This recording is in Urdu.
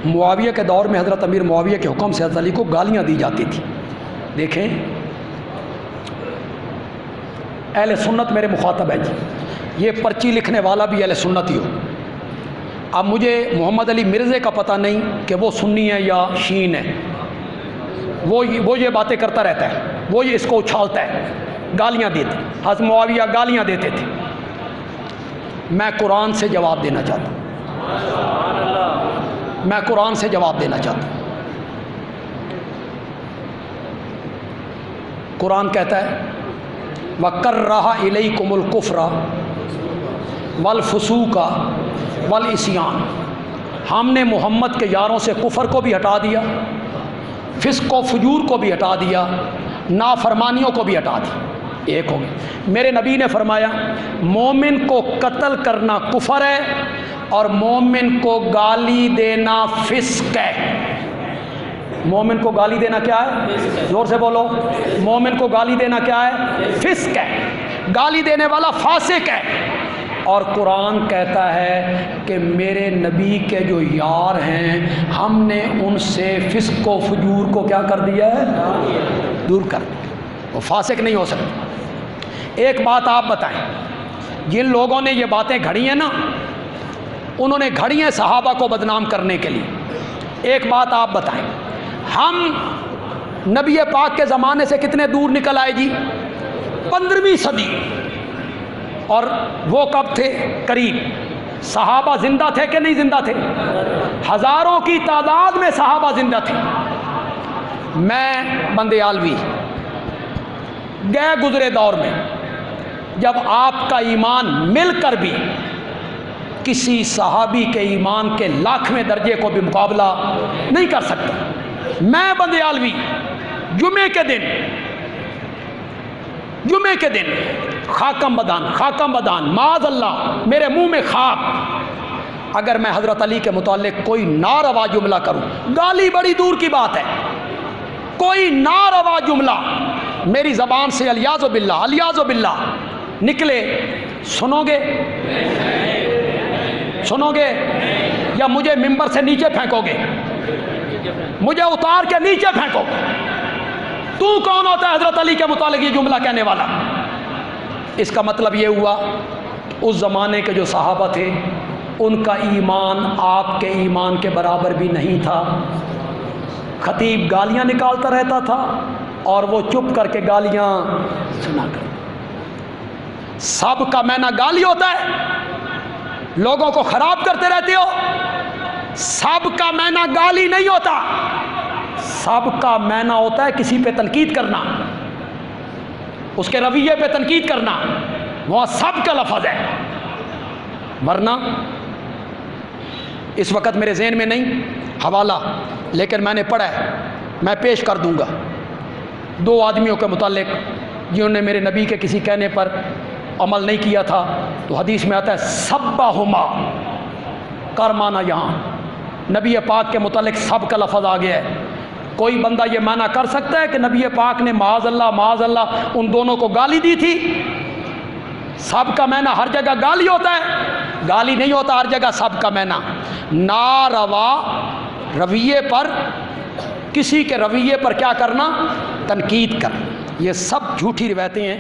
معاویہ کے دور میں حضرت امیر معاویہ کے حکم سے حضرت علی کو گالیاں دی جاتی تھیں۔ دیکھیں اہل سنت میرے مخاطب ہے جی، یہ پرچی لکھنے والا بھی اہل سنت ہی ہو۔ اب مجھے محمد علی مرزے کا پتہ نہیں کہ وہ سنی ہے یا شین ہے، وہ یہ باتیں کرتا رہتا ہے، وہ یہ اس کو اچھالتا ہے، گالیاں دیتے۔ حضرت معاویہ گالیاں دیتے تھے۔ میں قرآن سے جواب دینا چاہتا ہوں، میں قرآن سے جواب دینا چاہتا ہوں۔ قرآن کہتا ہے وَكَرَّهَ إِلَيْكُمُ الْكُفْرَ وَالْفُسُوقَ وَالْعِصْيَانَ، ہم نے محمد کے یاروں سے کفر کو بھی ہٹا دیا، فسق و فجور کو بھی ہٹا دیا، نافرمانیوں کو بھی ہٹا دیا۔ ایک ہو گئی۔ میرے نبی نے فرمایا مومن کو قتل کرنا کفر ہے اور مومن کو گالی دینا فسق ہے۔ مومن کو گالی دینا کیا ہے؟ زور سے بولو، مومن کو گالی دینا کیا ہے؟ فسق ہے، گالی دینے والا فاسق ہے۔ اور قرآن کہتا ہے کہ میرے نبی کے جو یار ہیں ہم نے ان سے فسق و فجور کو کیا کر دیا ہے؟ دور کر دیا، وہ فاسق نہیں ہو سکتے۔ ایک بات آپ بتائیں، جن لوگوں نے یہ باتیں گھڑی ہیں نا، انہوں نے گھڑی ہیں صحابہ کو بدنام کرنے کے لیے۔ ایک بات آپ بتائیں، ہم نبی پاک کے زمانے سے کتنے دور نکل آئے جی؟ 15ویں صدی۔ اور وہ کب تھے؟ قریب۔ صحابہ زندہ تھے کہ نہیں زندہ تھے؟ ہزاروں کی تعداد میں صحابہ زندہ تھے۔ میں بندیالوی گئے گزرے دور میں جب آپ کا ایمان مل کر بھی کسی صحابی کے ایمان کے 1,00,000ویں درجے کو بھی مقابلہ نہیں کر سکتا، میں بندیالوی جمعے کے دن خاکم بدان معاذ اللہ میرے منہ میں خاک، اگر میں حضرت علی کے متعلق کوئی ناروا جملہ کروں، گالی بڑی دور کی بات ہے، کوئی ناروا جملہ میری زبان سے الیاذ باللہ نکلے، سنو گے یا مجھے ممبر سے نیچے پھینکو گے؟ مجھے اتار کے نیچے پھینکو۔ تو کون ہوتا ہے حضرت علی کے متعلق یہ جملہ کہنے والا؟ اس کا مطلب یہ ہوا اس زمانے کے جو صحابہ تھے ان کا ایمان آپ کے ایمان کے برابر بھی نہیں تھا۔ خطیب گالیاں نکالتا رہتا تھا اور وہ چپ کر کے گالیاں سنا کر۔ سب کا معنی گالی ہوتا ہے، لوگوں کو خراب کرتے رہتے ہو۔ سب کا معنی گالی نہیں ہوتا، سب کا معنی ہوتا ہے کسی پہ تنقید کرنا، اس کے رویے پہ تنقید کرنا، وہ سب کا لفظ ہے۔ ورنہ اس وقت میرے ذہن میں نہیں حوالہ، لیکن میں نے پڑھا ہے، میں پیش کر دوں گا۔ 2 آدمیوں کے متعلق جنہوں نے میرے نبی کے کسی کہنے پر عمل نہیں کیا تھا، تو حدیث میں آتا ہے سبہما، کرمانا یہاں نبی پاک کے متعلق سب کا لفظ آ گیا ہے۔ کوئی بندہ یہ معنی کر سکتا ہے کہ نبی پاک نے معاذ اللہ ان دونوں کو گالی دی تھی؟ سب کا معنی ہر جگہ گالی ہوتا ہے؟ گالی نہیں ہوتا ہر جگہ سب کا معنی ناروا رویے پر، کسی کے رویے پر کیا کرنا؟ تنقید کرنا۔ یہ سب جھوٹی روایتیں ہیں۔